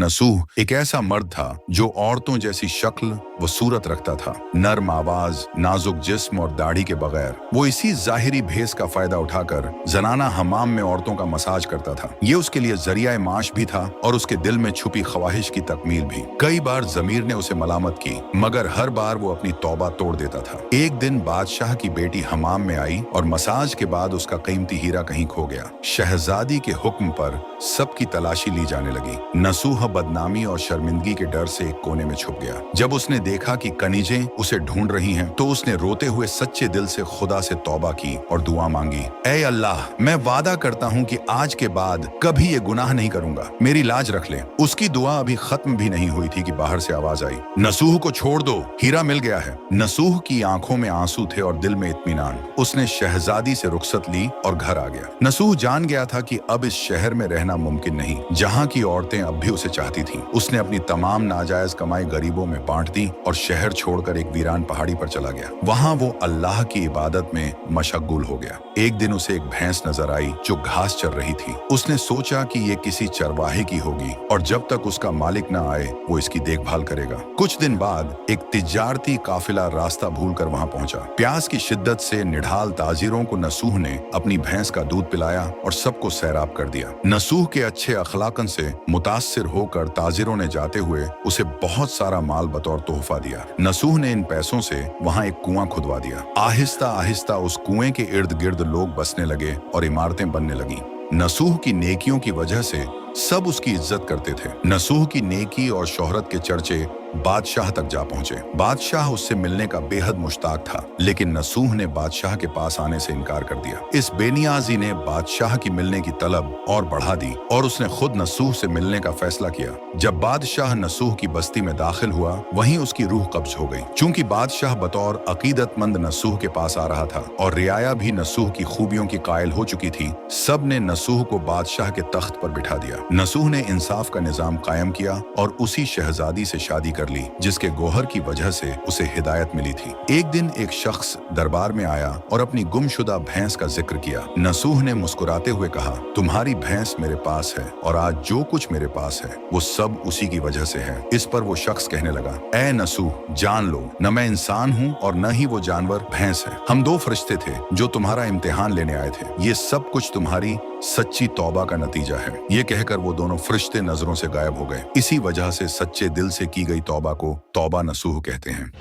नसूह एक ऐसा मर्द था जो औरतों जैसी शक्ल व सूरत रखता था, नर्म आवाज, नाजुक जिस्म और दाढ़ी के बगैर। वो इसी जाहिरी भेस का फायदा उठाकर जनाना हमाम में औरतों का मसाज करता था। ये उसके लिए जरिया माश भी था और उसके दिल में छुपी ख्वाहिश की तकमील भी। कई बार जमीर ने उसे मलामत की, मगर हर बार वो अपनी तौबा तोड़ देता था। एक दिन बादशाह की बेटी हमाम में आई और मसाज के बाद उसका कीमती हीरा कहीं खो गया। शहजादी के हुक्म पर सबकी तलाशी ली जाने लगी। नसूह बदनामी और शर्मिंदगी के डर से एक कोने में छुप गया। जब उसने देखा कि कनीजें उसे ढूंढ रही हैं, तो उसने रोते हुए सच्चे दिल से खुदा से तौबा की और दुआ मांगी, ऐ अल्लाह, मैं वादा करता हूँ कि आज के बाद कभी ये गुनाह नहीं करूंगा, मेरी लाज रख ले। उसकी दुआ अभी खत्म भी नहीं हुई थी कि बाहर से आवाज आई, नसूह को छोड़ दो, हीरा मिल गया है। नसूह की आंखों में आंसू थे और दिल में इत्मीनान। उसने शहजादी से रुखसत ली और घर आ गया। नसूह जान गया था कि अब इस शहर में रहना मुमकिन नहीं, जहाँ की औरतें अब भी उसे चाहती थीं। उसने अपनी तमाम नाजायज कमाई गरीबों में बांट दी और शहर छोड़कर एक वीरान पहाड़ी पर चला गया। वहाँ वो अल्लाह की इबादत में मशगूल हो गया। एक दिन उसे एक भैंस नजर आई जो घास चर रही थी। उसने सोचा कि ये किसी चरवाहे की होगी और जब तक उसका मालिक न आए वो इसकी देखभाल करेगा। कुछ दिन बाद एक तिजारती काफिला रास्ता भूलकर वहां पहुंचा। प्यास की शिद्दत से निढाल ताजिरों को नसूह ने अपनी भैंस का दूध पिलाया और सबको सैराब कर दिया। नसूह के अच्छे अखलाकन से मुतासिर होकर ताजिरों ने जाते हुए उसे बहुत सारा माल बतौर तोहफा दिया। नसूह ने इन पैसों से वहां एक कुआं खुदवा दिया। आहिस्ता आहिस्ता उस कुएं के इर्द गिर्द लोग बसने लगे और इमारतें बनने लगीं। नसूह की नेकियों की वजह से सब उसकी इज्जत करते थे। नसूह की नेकी और शोहरत के चर्चे बादशाह तक जा पहुंचे। बादशाह उससे मिलने का बेहद मुश्ताक था, लेकिन नसूह ने बादशाह के पास आने से इनकार कर दिया। इस बेनियाजी ने बादशाह की मिलने की तलब और बढ़ा दी और उसने खुद नसूह से मिलने का फैसला किया। जब बादशाह नसूह की बस्ती में दाखिल हुआ, वहीं उसकी रूह कब्ज हो गई। चूंकि बादशाह बतौर अकीदतमंद नसूह के पास आ रहा था और रियाया भी नसूह की खूबियों की कायल हो चुकी थी, सब ने नसूह को बादशाह के तख्त पर बिठा दिया। नसूह ने इंसाफ का निजाम कायम किया और उसी शहजादी से शादी कर ली जिसके गोहर की वजह से उसे हिदायत मिली थी। एक दिन एक शख्स दरबार में आया और अपनी गुमशुदा भैंस का जिक्र किया। नसूह ने मुस्कुराते हुए कहा, तुम्हारी भैंस मेरे पास है और आज जो कुछ मेरे पास है वो सब उसी की वजह से है। इस पर वो शख्स कहने लगा, ऐ नसूह, जान लो, न मैं इंसान हूँ और न ही वो जानवर भैंस है। हम दो फरिश्ते थे जो तुम्हारा इम्तिहान लेने आए थे। ये सब कुछ तुम्हारी सच्ची तौबा का नतीजा है। ये कहकर वो दोनों फरिश्ते नजरों से गायब हो गए। इसी वजह से सच्चे दिल से की गई तौबा को तौबा नसूह कहते हैं।